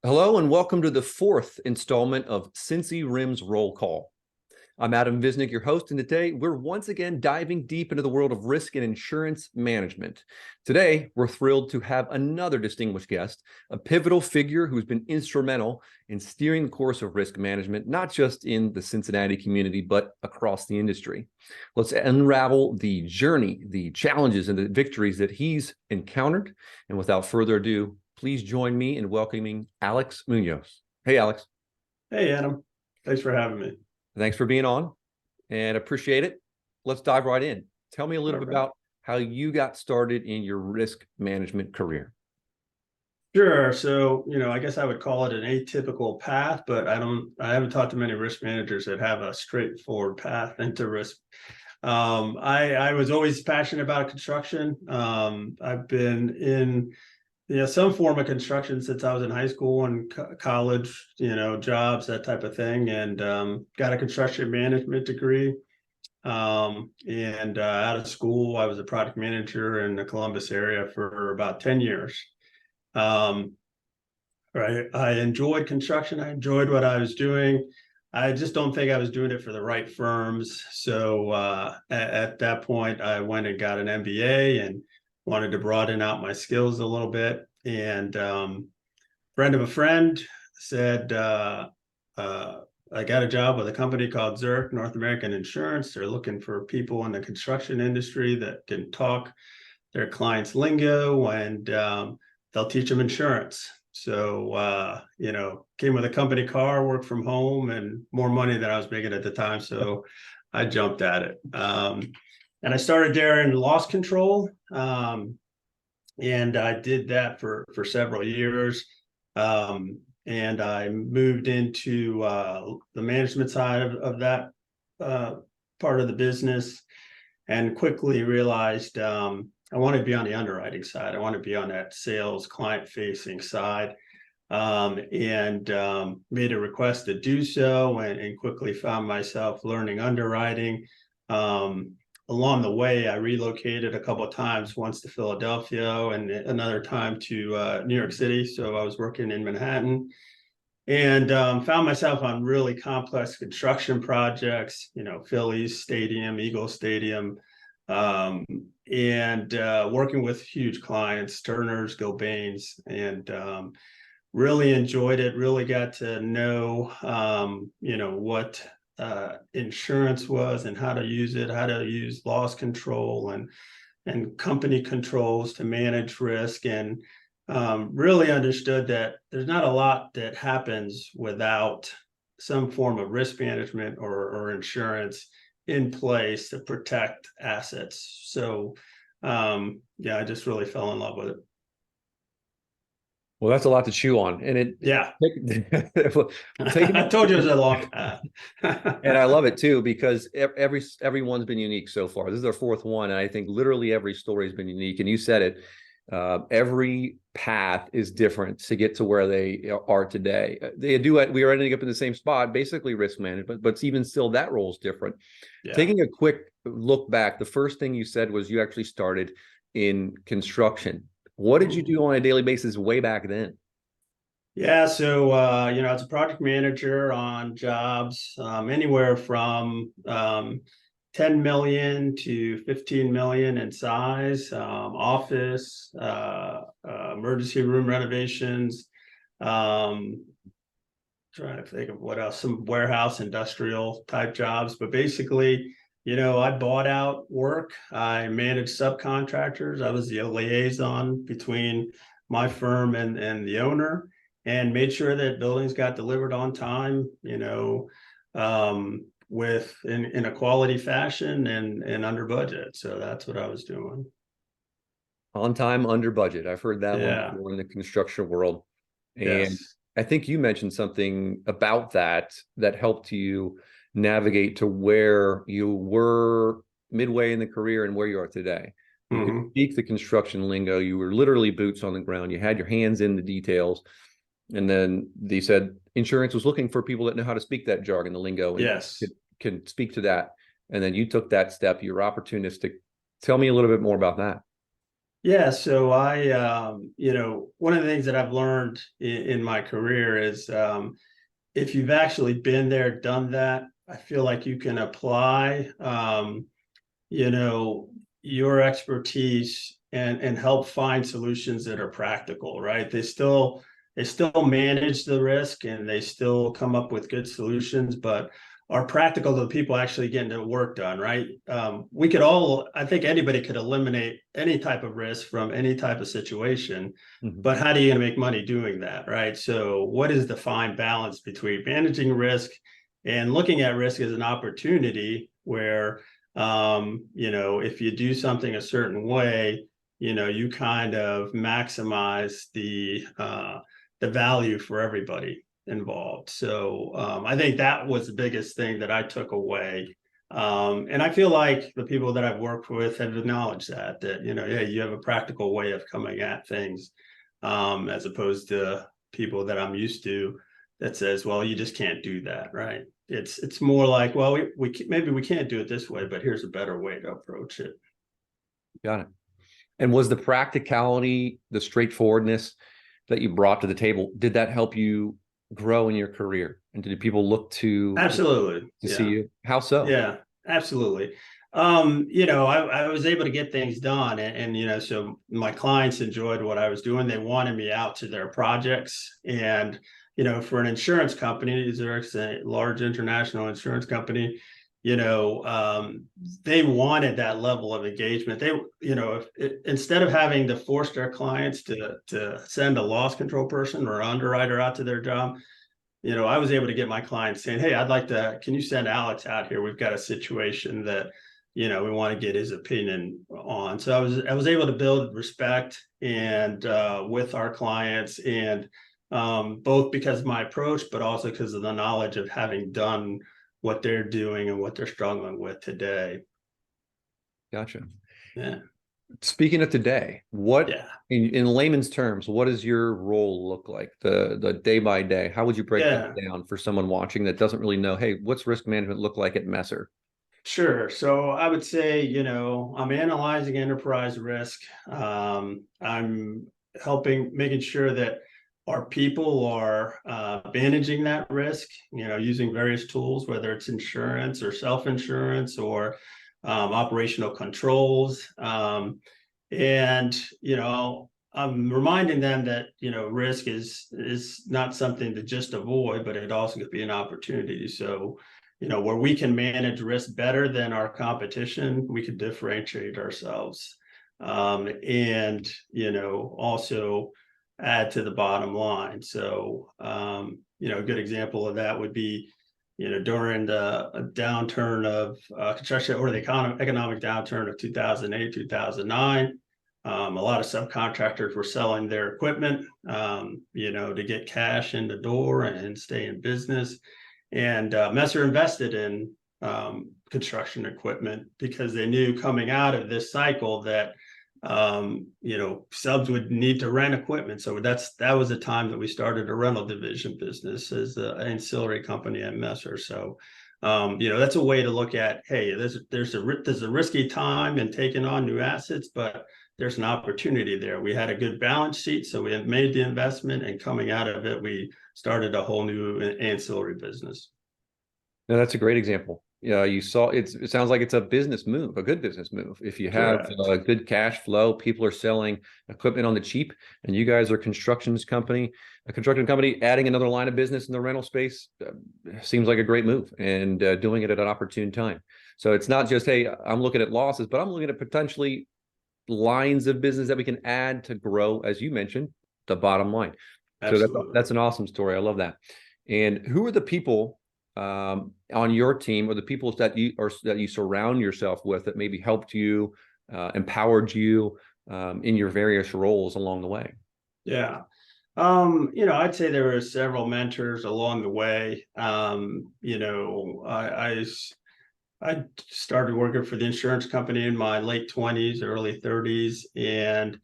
Hello and welcome to the fourth installment of CincyRIMS Roll Call. I'm Adam Visnick, your host, and today we're once again diving deep into the world of risk and insurance management. Today, we're thrilled to have another distinguished guest, a pivotal figure who's been instrumental in steering the course of risk management, not just in the Cincinnati community, but across the industry. Let's unravel the journey, the challenges, and the victories that he's encountered. And without further ado, please join me in welcoming Alex Muñoz. Hey, Alex. Hey, Adam. Thanks for having me. Thanks for being on and appreciate it. Let's dive right in. Tell me a little bit about how you got started in your risk management career. Sure. So, I guess I would call it an atypical path, but I haven't talked to many risk managers that have a straightforward path into risk. I was always passionate about construction. I've been in some form of construction since I was in high school and college, jobs, that type of thing, and got a construction management degree. And out of school, I was a project manager in the Columbus area for about 10 years. Right. I enjoyed construction. I enjoyed what I was doing. I just don't think I was doing it for the right firms. So at that point, I went and got an MBA and wanted to broaden out my skills a little bit. And friend of a friend said, I got a job with a company called Zurich North American Insurance. They're looking for people in the construction industry that can talk their clients' lingo, and they'll teach them insurance. So, came with a company car, worked from home, and more money than I was making at the time. So I jumped at it. And I started there in loss control. And I did that for several years. And I moved into the management side of that part of the business, and quickly realized I wanted to be on the underwriting side. I wanted to be on that sales, client-facing side, and made a request to do so, and quickly found myself learning underwriting. Along the way, I relocated a couple of times, once to Philadelphia and another time to New York City. So I was working in Manhattan, and found myself on really complex construction projects, Phillies Stadium, Eagles Stadium, and working with huge clients, Turners, Gilbanes, and really enjoyed it, really got to know, what insurance was and how to use it, how to use loss control and company controls to manage risk, and really understood that there's not a lot that happens without some form of risk management or insurance in place to protect assets. So I just really fell in love with it. Well, that's a lot to chew on. And I told you it was a long path. And I love it too, because everyone's been unique so far. This is our fourth one. And I think literally every story has been unique. And you said it, every path is different to get to where they are today. We are ending up in the same spot, basically risk management, but even still that role is different. Yeah. Taking a quick look back, the first thing you said was you actually started in construction. What did you do on a daily basis way back then? Yeah, so as a project manager on jobs anywhere from 10 million to 15 million in size, office, emergency room renovations, trying to think of what else, some warehouse, industrial type jobs. But basically, I bought out work. I managed subcontractors. I was the liaison between my firm and the owner, and made sure that buildings got delivered on time, in a quality fashion and under budget. So that's what I was doing. On time, under budget. I've heard that one before in the construction world. And yes. I think you mentioned something about that helped you navigate to where you were midway in the career and where you are today. You could speak the construction lingo. You were literally boots on the ground. You had your hands in the details. And then they said insurance was looking for people that know how to speak that jargon, the lingo, and yes, can speak to that. And then you took that step. You're opportunistic. Tell me a little bit more about that. Yeah, so one of the things that I've learned in my career is if you've actually been there, done that, I feel like you can apply, you know, your expertise and help find solutions that are practical, right? They still manage the risk and they still come up with good solutions, but are practical to the people actually getting the work done, right? I think anybody could eliminate any type of risk from any type of situation, Mhm. but how are you going to make money doing that, right? So what is the fine balance between managing risk and looking at risk as an opportunity where if you do something a certain way, you kind of maximize the value for everybody involved. So I think that was the biggest thing that I took away. And I feel like the people that I've worked with have acknowledged that, yeah, you have a practical way of coming at things, as opposed to people that I'm used to that says, well, you just can't do that, right? It's more like, well, maybe we can't do it this way, but here's a better way to approach it. Got it. And was the practicality, the straightforwardness that you brought to the table, did that help you grow in your career? And did people look Absolutely. to see Yeah. you? How so? Yeah, absolutely. I was able to get things done and so my clients enjoyed what I was doing. They wanted me out to their projects. And, for an insurance company, Zurich's a large international insurance company, they wanted that level of engagement. Instead of having to force their clients to send a loss control person or underwriter out to their job, I was able to get my clients saying, hey, can you send Alex out here? We've got a situation that, we want to get his opinion on. So I was able to build respect and with our clients and both because of my approach, but also because of the knowledge of having done what they're doing and what they're struggling with today. Gotcha. Yeah. Speaking of today, what Yeah. in layman's terms, what does your role look like? The day by day? How would you break that Yeah. down for someone watching that doesn't really know, hey, what's risk management look like at Messer? Sure. So I would say, I'm analyzing enterprise risk. I'm making sure that our people are managing that risk, using various tools, whether it's insurance or self-insurance or operational controls. And, I'm reminding them that, risk is not something to just avoid, but it also could be an opportunity. So, where we can manage risk better than our competition, we could differentiate ourselves. And, also add to the bottom line. So, a good example of that would be, during the downturn of construction or the economic downturn of 2008, 2009, a lot of subcontractors were selling their equipment, to get cash in the door and stay in business. And Messer invested in construction equipment because they knew coming out of this cycle that subs would need to rent equipment. So that was the time that we started a rental division business as an ancillary company at Messer. So that's a way to look at, hey, there's a risky time in taking on new assets, but there's an opportunity there. We had a good balance sheet, so we had made the investment, and coming out of it, we started a whole new ancillary business. No, that's a great example. Yeah, you saw it sounds like it's a business move, a good business move. If you have Correct. good cash flow, people are selling equipment on the cheap, and you guys are a construction company adding another line of business in the rental space, seems like a great move and doing it at an opportune time. So it's not just, hey, I'm looking at losses, but I'm looking at potentially lines of business that we can add to grow, as you mentioned, the bottom line. So Absolutely. that's an awesome story. I love that. And who are the people on your team, or the people that you surround yourself with that maybe helped you, empowered you in your various roles along the way? Yeah. I'd say there were several mentors along the way. I started working for the insurance company in my late 20s, early 30s, and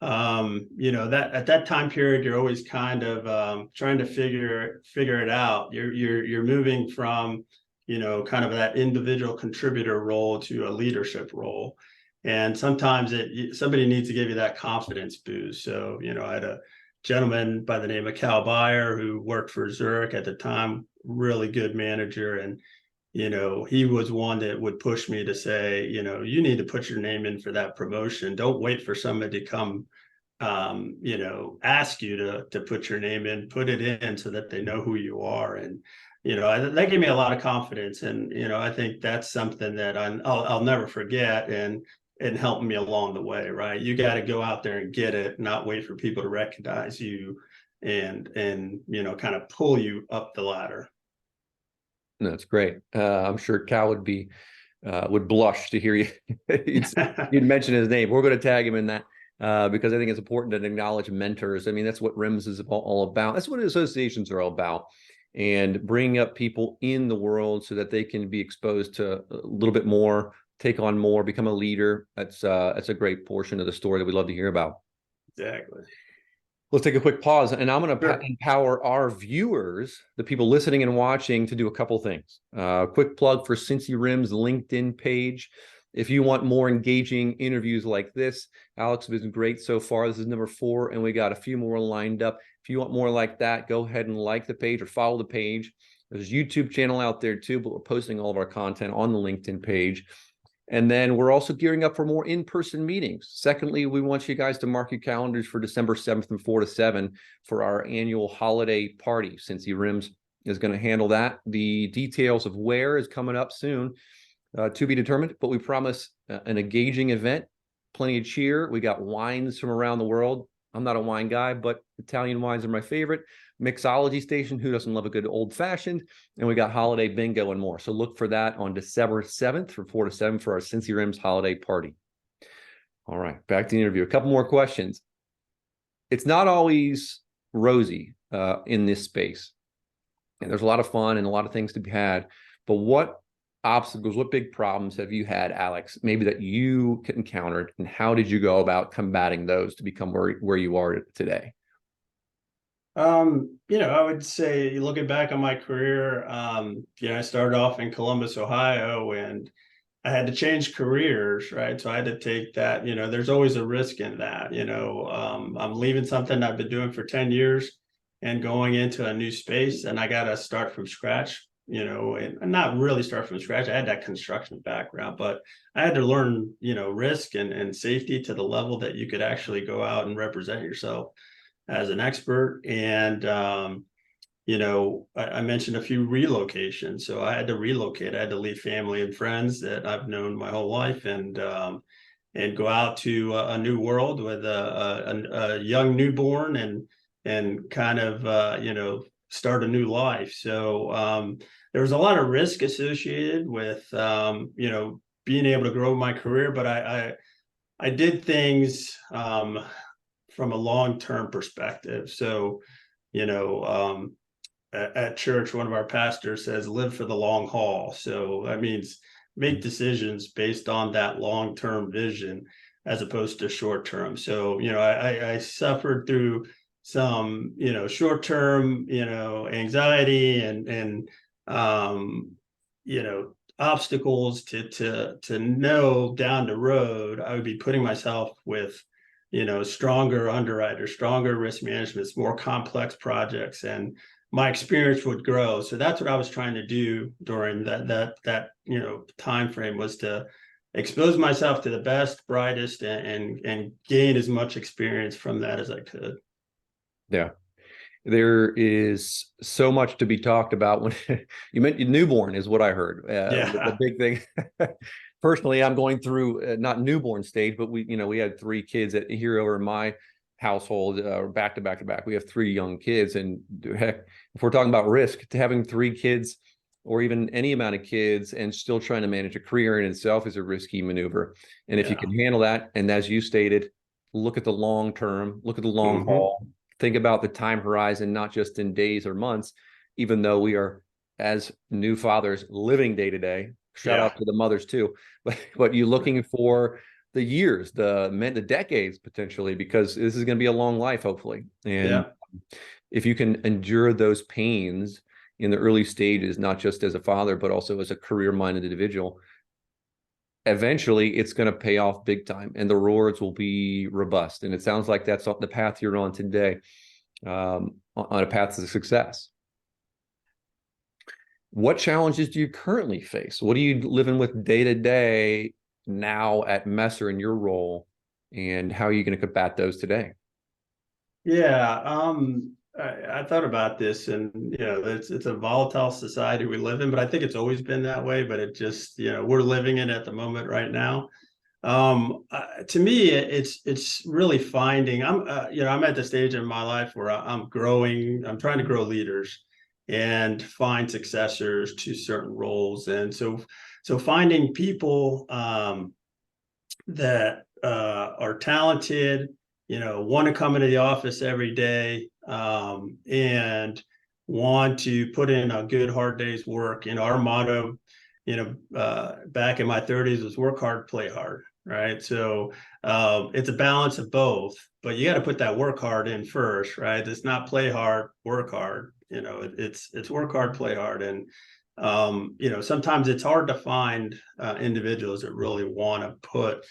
that at that time period, you're always kind of trying to figure it out. You're moving from kind of that individual contributor role to a leadership role. And sometimes somebody needs to give you that confidence boost. So, I had a gentleman by the name of Cal Bayer who worked for Zurich at the time, really good manager. And, he was one that would push me to say, you need to put your name in for that promotion. Don't wait for somebody to come, ask you to put your name in, put it in so that they know who you are. And, that gave me a lot of confidence. And, I think that's something that I'll never forget. And helping me along the way, right? You got to go out there and get it, not wait for people to recognize you and kind of pull you up the ladder. That's great. I'm sure Cal would blush to hear you you'd mention his name. We're going to tag him in that because I think it's important to acknowledge mentors. I mean, that's what RIMS is all about. That's what associations are all about, and bringing up people in the world so that they can be exposed to a little bit more, take on more, become a leader. That's a great portion of the story that we love to hear about. Exactly. Let's take a quick pause, and I'm going to empower our viewers, the people listening and watching, to do a couple things. Quick plug for CincyRIMS LinkedIn page. If you want more engaging interviews like this, Alex has been great so far. This is number 4, and we got a few more lined up. If you want more like that, go ahead and like the page or follow the page. There's a YouTube channel out there too, but we're posting all of our content on the LinkedIn page. And then we're also gearing up for more in-person meetings. Secondly, we want you guys to mark your calendars for December 7th from 4 to 7 for our annual holiday party. CincyRIMS is going to handle that. The details of where is coming up soon, to be determined, but we promise an engaging event, plenty of cheer. We got wines from around the world. I'm not a wine guy, but Italian wines are my favorite. Mixology station, who doesn't love a good old-fashioned? And we got holiday bingo and more. So look for that on December 7th from 4 to 7 for our CincyRIMS holiday party. All right, back to the interview. A couple more questions. It's not always rosy in this space. And there's a lot of fun and a lot of things to be had. But what obstacles, what big problems have you had, Alex, maybe that you encountered, and how did you go about combating those to become where you are today? I would say, looking back on my career, I started off in Columbus, Ohio, and I had to change careers, right? So I had to take that, there's always a risk in that, I'm leaving something I've been doing for 10 years and going into a new space, and I got to start from scratch, and not really start from scratch. I had that construction background, but I had to learn, risk and safety to the level that you could actually go out and represent yourself as an expert. And, I mentioned a few relocations. So I had to relocate. I had to leave family and friends that I've known my whole life and go out to a new world with a young newborn and kind of, start a new life. So there was a lot of risk associated with, being able to grow my career, but I did things from a long-term perspective. So, at church, one of our pastors says, live for the long haul. So that means make decisions based on that long-term vision as opposed to short-term. So, I suffered through some, short-term, anxiety and obstacles to know down the road I would be putting myself with stronger underwriters, stronger risk management, more complex projects, and my experience would grow. So that's what I was trying to do during that time frame, was to expose myself to the best, brightest, and gain as much experience from that as I could. Yeah. There is so much to be talked about. When you mentioned newborn is what I heard. The big thing. Personally, I'm going through not newborn stage, but we had 3 kids here over in my household, back to back to back. We have 3 young kids, and heck, if we're talking about risk, to having 3 kids or even any amount of kids and still trying to manage a career in itself is a risky maneuver. And if you can handle that, and as you stated, look at the long term, look at the long haul, think about the time horizon, not just in days or months, even though we are, as new fathers, living day to day. Shout out to the mothers too, but you're looking for the years, the decades potentially, because this is going to be a long life, hopefully. And if you can endure those pains in the early stages, not just as a father, but also as a career-minded individual, eventually it's going to pay off big time and the rewards will be robust. And it sounds like that's the path you're on today, on a path to success. What challenges do you currently face? What are you living with day to day now at Messer in your role, and how are you going to combat those today? Yeah, I thought about this, and it's a volatile society we live in, but I think it's always been that way. But it just, we're living in it at the moment right now. To me, it's really finding. I'm at the stage in my life where I'm growing. I'm trying to grow leaders and find successors to certain roles, and so finding people that are talented, want to come into the office every day, and want to put in a good hard day's work. Our motto, back in my 30s was work hard, play hard, right? So it's a balance of both, but you got to put that work hard in first, right? It's not play hard, work hard. It's work hard, play hard. And sometimes it's hard to find individuals that really want to put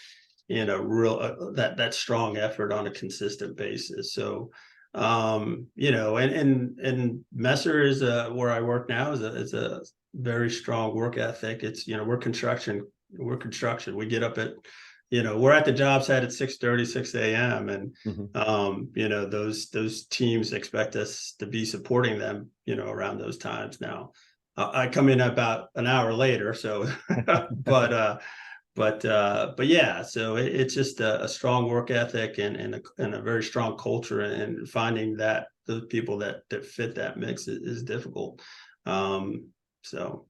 in a real that strong effort on a consistent basis. So and Messer is where I work now is a very strong work ethic. It's we're construction. We get up at we're at the job site at 6:30, 6 a.m. and those teams expect us to be supporting them around those times. Now I come in about an hour later, so but yeah, so it's just a strong work ethic and a very strong culture, and finding that those people that fit that mix is difficult. So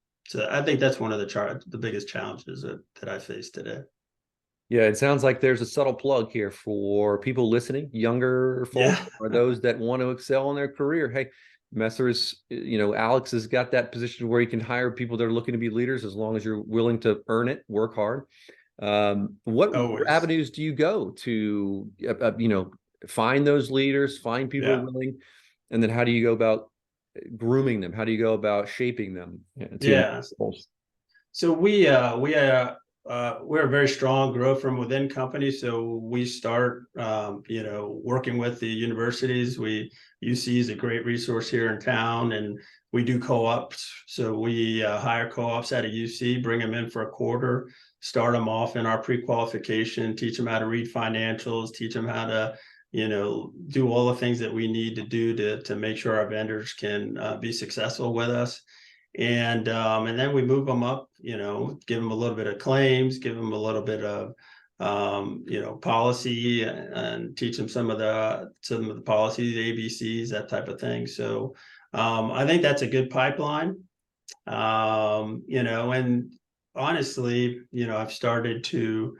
I think that's one of the biggest challenges that I face today. Yeah, it sounds like there's a subtle plug here for people listening, younger folks, Yeah. or those that want to excel in their career. Hey, Messer's, Alex has got that position where he can hire people that are looking to be leaders as long as you're willing to earn it, work hard. What Always. avenues do you go to, find those leaders, find people willing, and then how do you go about grooming them? How do you go about shaping them? Yeah. So we're a very strong grow from within company. So we start, working with the universities. UC is a great resource here in town, and we do co-ops. So we hire co-ops out of UC, bring them in for a quarter, start them off in our pre-qualification, teach them how to read financials, teach them how to, do all the things that we need to do to make sure our vendors can be successful with us. And then we move them up, give them a little bit of claims, give them a little bit of policy, and teach them some of the policies, ABCs, that type of thing. So I think that's a good pipeline. And honestly, I've started to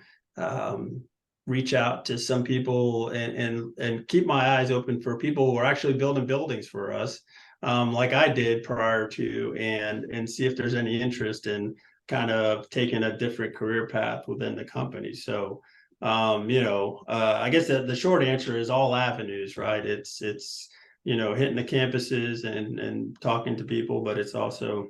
reach out to some people and keep my eyes open for people who are actually building buildings for us, like I did prior to, and see if there's any interest in kind of taking a different career path within the company. So, I guess the short answer is all avenues, right? It's hitting the campuses and talking to people, but it's also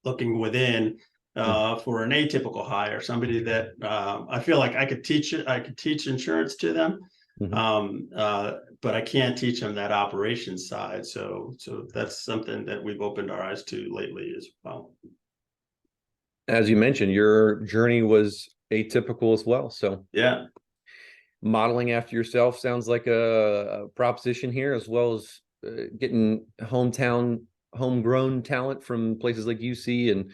looking within for an atypical hire, somebody that I feel like I could teach insurance to them. But I can't teach them that operations side. So that's something that we've opened our eyes to lately as well. As you mentioned, your journey was atypical as well. So yeah, modeling after yourself sounds like a proposition here, as well as getting homegrown talent from places like UC and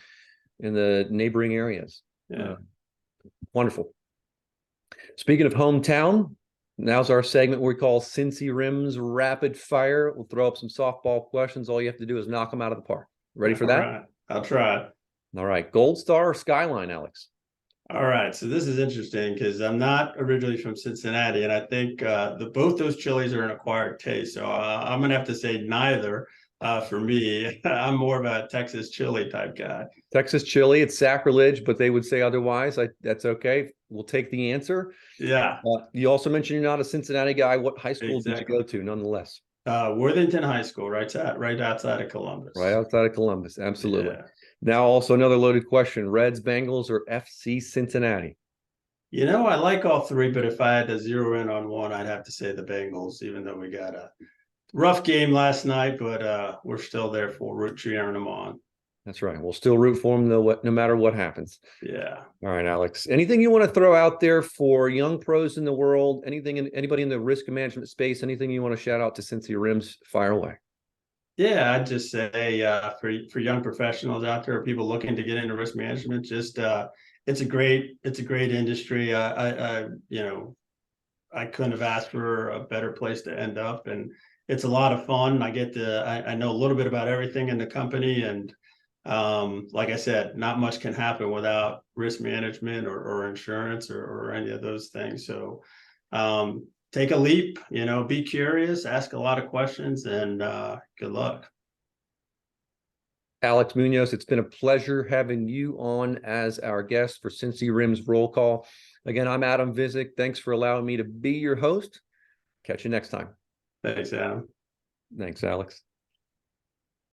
in the neighboring areas. Yeah. Wonderful. Speaking of hometown, now's our segment we call CincyRIMS Rapid Fire. We'll throw up some softball questions. All you have to do is knock them out of the park. Ready for that? All right. I'll try. All right. Gold Star or Skyline, Alex? All right. So this is interesting because I'm not originally from Cincinnati, and I think both those chilies are an acquired taste. So I'm going to have to say neither. For me, I'm more of a Texas chili type guy. Texas chili, it's sacrilege, but they would say otherwise. That's okay. We'll take the answer. Yeah. You also mentioned you're not a Cincinnati guy. What high school did you go to, nonetheless? Worthington High School, right outside of Columbus. Right outside of Columbus, absolutely. Yeah. Now, also another loaded question: Reds, Bengals, or FC Cincinnati? I like all three, but if I had to zero in on one, I'd have to say the Bengals, even though we got a rough game last night, but we're still there for cheering them on. That's right. We'll still root for them no matter what happens. Yeah. All right, Alex. Anything you want to throw out there for young pros in the world? Anybody in the risk management space? Anything you want to shout out to CincyRIMS? Fire away. Yeah, I'd just say for young professionals out there, people looking to get into risk management, just it's a great industry. I couldn't have asked for a better place to end up, and it's a lot of fun. I know a little bit about everything in the company, and like I said, not much can happen without risk management or insurance or any of those things. So take a leap, be curious, ask a lot of questions, and good luck. Alex Muñoz, it's been a pleasure having you on as our guest for CincyRIMS Roll Call. Again, I'm Adam Visick. Thanks for allowing me to be your host. Catch you next time. Thanks, Adam. Thanks, Alex.